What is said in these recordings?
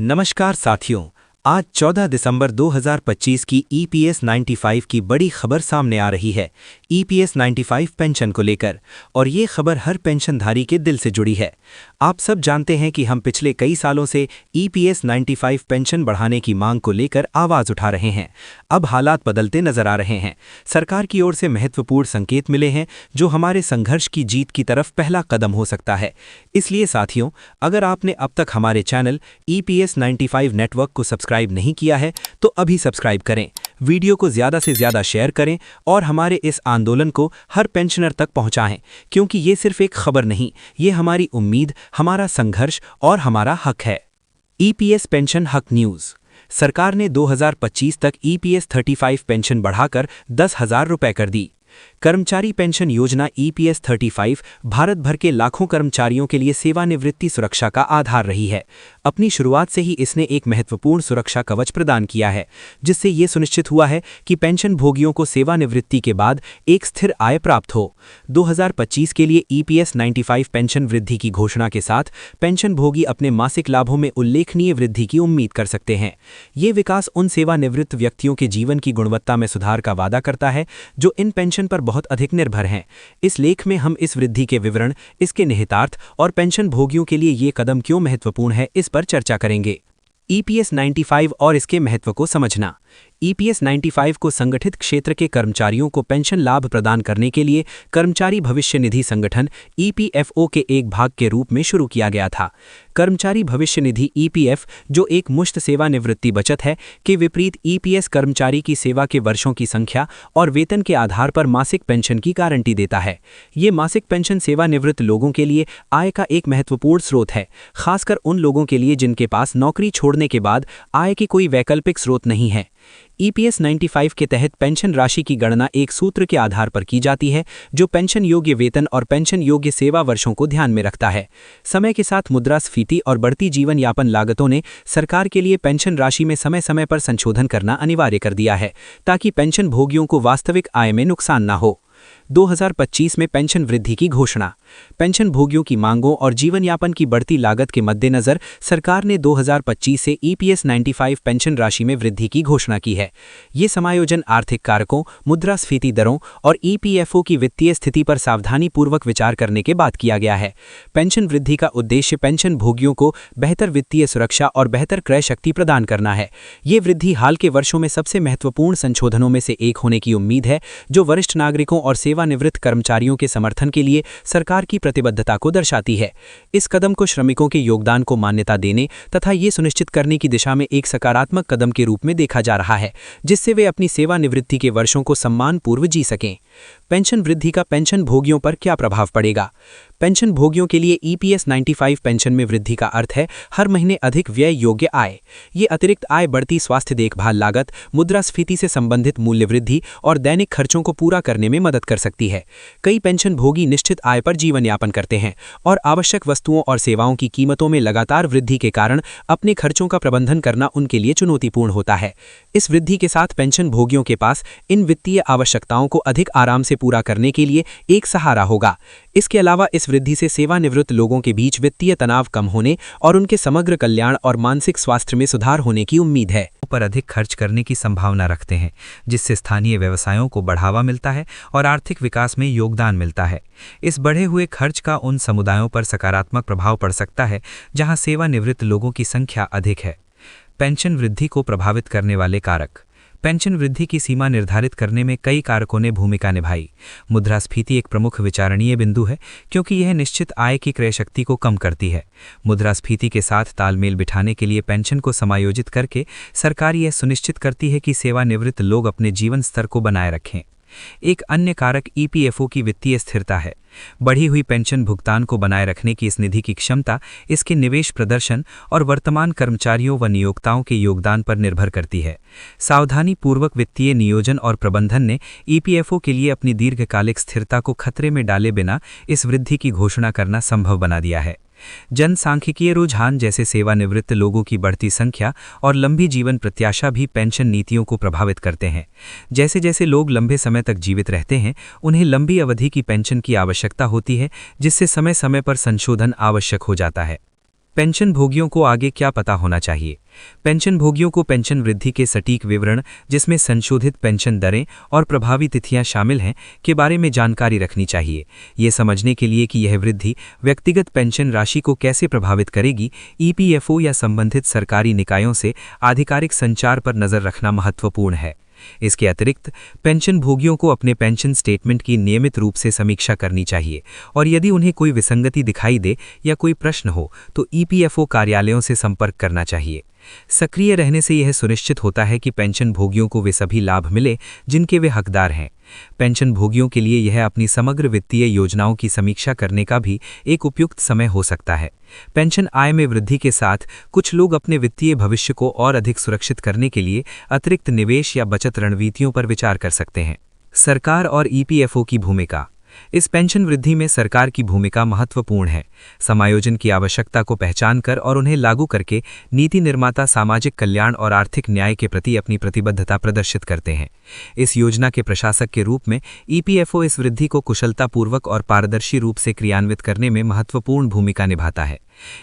नमस्कार साथियों, आज 14 दिसंबर 2025 की ईपीएस 95 की बड़ी खबर सामने आ रही है। ईपीएस 95 पेंशन को लेकर, और ये खबर हर पेंशनधारी के दिल से जुड़ी है। आप सब जानते हैं कि हम पिछले कई सालों से ईपीएस 95 पेंशन बढ़ाने की मांग को लेकर आवाज उठा रहे हैं। अब हालात बदलते नजर आ रहे हैं। सरकार की ओर से महत्वपूर्ण संकेत मिले हैं, जो हमारे संघर्ष की जीत की तरफ पहला कदम हो सकता है। इसलिए साथियों, अगर आपने अब तक हमारे चैनल ईपीएस 95 नेटवर्क को सब्सक्राइब नहीं किया है तो अभी सब्सक्राइब करें, वीडियो को ज़्यादा से ज़्यादा शेयर करें और हमारे इस आंदोलन को हर पेंशनर तक पहुंचाएं, क्योंकि ये सिर्फ एक खबर नहीं, ये हमारी उम्मीद, हमारा संघर्ष और हमारा हक है। ईपीएस पेंशन हक न्यूज़। सरकार ने 2025 तक ईपीएस 35 पेंशन बढ़ाकर 10,000 रुपये कर दी। कर्मचारी पेंशन योजना ईपीएस 35 भारत भर के लाखों कर्मचारियों के लिए सेवानिवृत्ति सुरक्षा का आधार रही है। अपनी शुरुआत से ही इसने एक महत्वपूर्ण सुरक्षा कवच प्रदान किया है, जिससे ये सुनिश्चित हुआ है कि पेंशन भोगियों को सेवानिवृत्ति के बाद एक स्थिर आय प्राप्त हो। 2025 के लिए ईपीएस 95 पेंशन वृद्धि की घोषणा के साथ पेंशन भोगी अपने मासिक लाभों में उल्लेखनीय वृद्धि की उम्मीद कर सकते हैं। ये विकास उन सेवानिवृत्त व्यक्तियों के जीवन की गुणवत्ता में सुधार का वादा करता है, जो इन पेंशन पर बहुत अधिक निर्भर हैं। इस लेख में हम इस वृद्धि के विवरण, इसके निहितार्थ और पेंशन भोगियों के लिए ये कदम क्यों महत्वपूर्ण है, इस पर चर्चा करेंगे। ईपीएस 95 और इसके महत्व को समझना। ईपीएस 95 को संगठित क्षेत्र के कर्मचारियों को पेंशन लाभ प्रदान करने के लिए कर्मचारी भविष्य निधि संगठन ईपीएफओ के एक भाग के रूप में शुरू किया गया था। कर्मचारी भविष्य निधि ईपीएफ, जो एक मुश्त सेवानिवृत्ति बचत है, के विपरीत ईपीएस कर्मचारी की सेवा के वर्षों की संख्या और वेतन के आधार पर मासिक पेंशन की गारंटी देता है। ये मासिक पेंशन सेवानिवृत्त लोगों के लिए आय का एक महत्वपूर्ण स्रोत है, खासकर उन लोगों के लिए जिनके पास नौकरी छोड़ने के बाद आय की कोई वैकल्पिक स्रोत नहीं है। ईपीएस 95 के तहत पेंशन राशि की गणना एक सूत्र के आधार पर की जाती है, जो पेंशन योग्य वेतन और पेंशन योग्य सेवा वर्षों को ध्यान में रखता है। समय के साथ मुद्रास्फीति और बढ़ती जीवन यापन लागतों ने सरकार के लिए पेंशन राशि में समय समय पर संशोधन करना अनिवार्य कर दिया है, ताकि पेंशन भोगियों को वास्तविक आय में नुकसान न हो। 2025 में पेंशन वृद्धि की घोषणा। पेंशन भोगियों की मांगों और जीवन यापन की बढ़ती लागत के मद्देनजर सरकार ने 2025 से ईपीएस 95 पेंशन राशि में वृद्धि की घोषणा की है। ये समायोजन आर्थिक कारकों, मुद्रास्फीति दरों और ईपीएफओ की वित्तीय स्थिति पर सावधानीपूर्वक विचार करने के बाद किया गया है। पेंशन वृद्धि का उद्देश्य पेंशन भोगियों को बेहतर वित्तीय सुरक्षा और बेहतर क्रय शक्ति प्रदान करना है। ये वृद्धि हाल के वर्षों में सबसे महत्वपूर्ण संशोधनों में से एक होने की उम्मीद है, जो वरिष्ठ नागरिकों और सेवानिवृत्त कर्मचारियों के समर्थन के लिए सरकार की प्रतिबद्धता को दर्शाती है। इस कदम को श्रमिकों के योगदान को मान्यता देने तथा ये सुनिश्चित करने की दिशा में एक सकारात्मक कदम के रूप में देखा जा रहा है, जिससे वे अपनी सेवानिवृत्ति के वर्षों को सम्मानपूर्व जी सकें। पेंशन वृद्धि का पेंशन भोगियों पर क्या प्रभाव पड़ेगा? पेंशन भोगियों के लिए ईपीएस 95 पेंशन में वृद्धि का अर्थ है हर महीने अधिक व्यय योग्य आय। ये अतिरिक्त आय बढ़ती स्वास्थ्य देखभाल लागत, मुद्रास्फीति से संबंधित मूल्य वृद्धि और दैनिक खर्चों को पूरा करने में मदद कर सकती है। कई पेंशन भोगी निश्चित आय पर जीवन यापन करते हैं और आवश्यक वस्तुओं और सेवाओं की कीमतों में लगातार वृद्धि के कारण अपने खर्चों का प्रबंधन करना उनके लिए चुनौतीपूर्ण होता है। इस वृद्धि के साथ पेंशन भोगियों के पास इन वित्तीय आवश्यकताओं को अधिक आराम से पूरा करने के लिए एक सहारा होगा। इसके अलावा इस वृद्धि से सेवानिवृत्त लोगों के बीच वित्तीय तनाव कम होने और उनके समग्र कल्याण और मानसिक स्वास्थ्य में सुधार होने की उम्मीद है। पर अधिक खर्च करने की संभावना रखते हैं, जिससे स्थानीय व्यवसायों को बढ़ावा मिलता है और आर्थिक विकास में योगदान मिलता है। इस बढ़े हुए खर्च का उन समुदायों पर सकारात्मक प्रभाव पड़ सकता है जहां सेवानिवृत्त लोगों की संख्या अधिक है। पेंशन वृद्धि को प्रभावित करने वाले कारक। पेंशन वृद्धि की सीमा निर्धारित करने में कई कारकों ने भूमिका निभाई। मुद्रास्फीति एक प्रमुख विचारणीय बिंदु है, क्योंकि यह निश्चित आय की क्रय शक्ति को कम करती है। मुद्रास्फीति के साथ तालमेल बिठाने के लिए पेंशन को समायोजित करके सरकार यह सुनिश्चित करती है कि सेवानिवृत्त लोग अपने जीवन स्तर को बनाए रखें। एक अन्य कारक ईपीएफओ की वित्तीय स्थिरता है। बढ़ी हुई पेंशन भुगतान को बनाए रखने की इस निधि की क्षमता इसके निवेश प्रदर्शन और वर्तमान कर्मचारियों व नियोक्ताओं के योगदान पर निर्भर करती है। सावधानीपूर्वक वित्तीय नियोजन और प्रबंधन ने ईपीएफओ के लिए अपनी दीर्घकालिक स्थिरता को खतरे में डाले बिना इस वृद्धि की घोषणा करना संभव बना दिया है। जनसांख्यिकीय रुझान जैसे सेवानिवृत्त लोगों की बढ़ती संख्या और लंबी जीवन प्रत्याशा भी पेंशन नीतियों को प्रभावित करते हैं। जैसे जैसे लोग लंबे समय तक जीवित रहते हैं, उन्हें लंबी अवधि की पेंशन की आवश्यकता होती है, जिससे समय समय पर संशोधन आवश्यक हो जाता है। पेंशन भोगियों को आगे क्या पता होना चाहिए? पेंशन भोगियों को पेंशन वृद्धि के सटीक विवरण, जिसमें संशोधित पेंशन दरें और प्रभावी तिथियां शामिल हैं, के बारे में जानकारी रखनी चाहिए। ये समझने के लिए कि यह वृद्धि व्यक्तिगत पेंशन राशि को कैसे प्रभावित करेगी, ईपीएफओ या संबंधित सरकारी निकायों से आधिकारिक संचार पर नज़र रखना महत्वपूर्ण है। इसके अतिरिक्त पेंशन भोगियों को अपने पेंशन स्टेटमेंट की नियमित रूप से समीक्षा करनी चाहिए और यदि उन्हें कोई विसंगति दिखाई दे या कोई प्रश्न हो तो ईपीएफओ कार्यालयों से संपर्क करना चाहिए। सक्रिय रहने से यह सुनिश्चित होता है कि पेंशन भोगियों को वे सभी लाभ मिले जिनके वे हकदार हैं। पेंशन भोगियों के लिए यह अपनी समग्र वित्तीय योजनाओं की समीक्षा करने का भी एक उपयुक्त समय हो सकता है। पेंशन आय में वृद्धि के साथ कुछ लोग अपने वित्तीय भविष्य को और अधिक सुरक्षित करने के लिए अतिरिक्त निवेश या बचत रणनीतियों पर विचार कर सकते हैं। सरकार और ईपीएफओ की भूमिका। इस पेंशन वृद्धि में सरकार की भूमिका महत्वपूर्ण है। समायोजन की आवश्यकता को पहचानकर और उन्हें लागू करके नीति निर्माता सामाजिक कल्याण और आर्थिक न्याय के प्रति अपनी प्रतिबद्धता प्रदर्शित करते हैं। इस योजना के प्रशासक के रूप में ईपीएफओ इस वृद्धि को कुशलतापूर्वक और पारदर्शी रूप से क्रियान्वित करने में महत्वपूर्ण भूमिका निभाता है।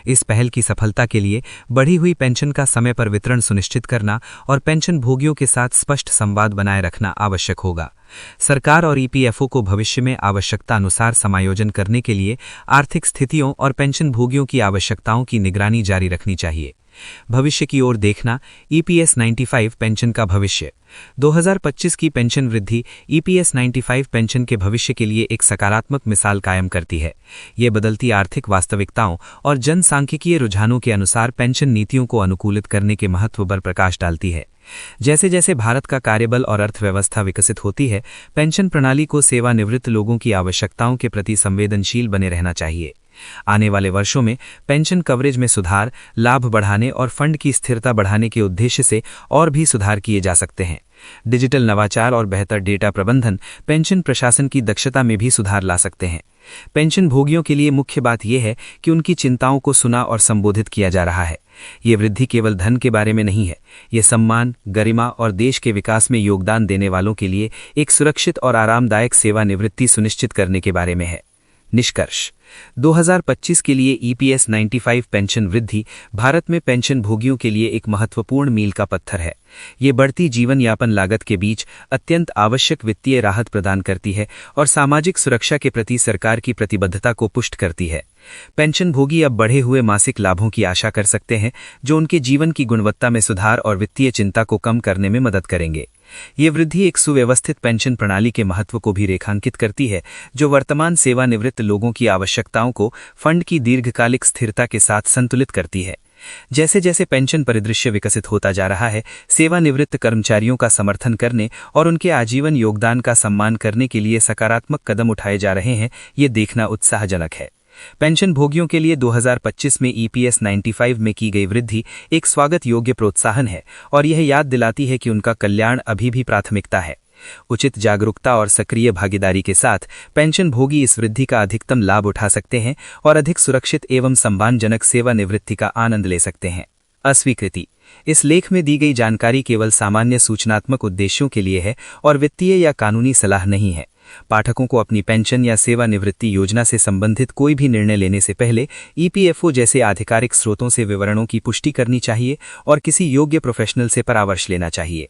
इस पहल की सफलता के लिए बढ़ी हुई पेंशन का समय पर वितरण सुनिश्चित करना और पेंशन भोगियों के साथ स्पष्ट संवाद बनाए रखना आवश्यक होगा। सरकार और ईपीएफओ को भविष्य में आवश्यकता अनुसार समायोजन करने के लिए आर्थिक स्थितियों और पेंशन भोगियों की आवश्यकताओं की निगरानी जारी रखनी चाहिए। भविष्य की ओर देखना। ईपीएस 95 पेंशन का भविष्य। 2025 की पेंशन वृद्धि ईपीएस 95 पेंशन के भविष्य के लिए एक सकारात्मक मिसाल कायम करती है। ये बदलती आर्थिक वास्तविकताओं और जनसांख्यिकीय रुझानों के अनुसार पेंशन नीतियों को अनुकूलित करने के महत्व पर प्रकाश डालती है। जैसे जैसे भारत का कार्यबल और अर्थव्यवस्था विकसित होती है, पेंशन प्रणाली को सेवानिवृत्त लोगों की आवश्यकताओं के प्रति संवेदनशील बने रहना चाहिए। आने वाले वर्षों में पेंशन कवरेज में सुधार, लाभ बढ़ाने और फंड की स्थिरता बढ़ाने के उद्देश्य से और भी सुधार किए जा सकते हैं। डिजिटल नवाचार और बेहतर डेटा प्रबंधन पेंशन प्रशासन की दक्षता में भी सुधार ला सकते हैं। पेंशन भोगियों के लिए मुख्य बात यह है कि उनकी चिंताओं को सुना और संबोधित किया जा रहा है। ये वृद्धि केवल धन के बारे में नहीं है, ये सम्मान, गरिमा और देश के विकास में योगदान देने वालों के लिए एक सुरक्षित और आरामदायक सेवानिवृत्ति सुनिश्चित करने के बारे में है। निष्कर्ष। 2025 के लिए ईपीएस 95 पेंशन वृद्धि भारत में पेंशन भोगियों के लिए एक महत्वपूर्ण मील का पत्थर है। ये बढ़ती जीवन यापन लागत के बीच अत्यंत आवश्यक वित्तीय राहत प्रदान करती है और सामाजिक सुरक्षा के प्रति सरकार की प्रतिबद्धता को पुष्ट करती है। पेंशन भोगी अब बढ़े हुए मासिक लाभों की आशा कर सकते हैं, जो उनके जीवन की गुणवत्ता में सुधार और वित्तीय चिंता को कम करने में मदद करेंगे। ये वृद्धि एक सुव्यवस्थित पेंशन प्रणाली के महत्व को भी रेखांकित करती है, जो वर्तमान सेवानिवृत्त लोगों की आवश्यकताओं को फंड की दीर्घकालिक स्थिरता के साथ संतुलित करती है। जैसे जैसे पेंशन परिदृश्य विकसित होता जा रहा है, सेवानिवृत्त कर्मचारियों का समर्थन करने और उनके आजीवन योगदान का सम्मान करने के लिए सकारात्मक कदम उठाए जा रहे हैं, ये देखना उत्साहजनक है। पेंशन भोगियों के लिए 2025 में ईपीएस 95 में की गई वृद्धि एक स्वागत योग्य प्रोत्साहन है और यह याद दिलाती है कि उनका कल्याण अभी भी प्राथमिकता है। उचित जागरूकता और सक्रिय भागीदारी के साथ पेंशन भोगी इस वृद्धि का अधिकतम लाभ उठा सकते हैं और अधिक सुरक्षित एवं सम्मानजनक सेवानिवृत्ति का आनंद ले सकते हैं। अस्वीकृति। इस लेख में दी गई जानकारी केवल सामान्य सूचनात्मक उद्देश्यों के लिए है और वित्तीय या कानूनी सलाह नहीं है। पाठकों को अपनी पेंशन या सेवानिवृत्ति योजना से संबंधित कोई भी निर्णय लेने से पहले ईपीएफओ जैसे आधिकारिक स्रोतों से विवरणों की पुष्टि करनी चाहिए और किसी योग्य प्रोफेशनल से परामर्श लेना चाहिए।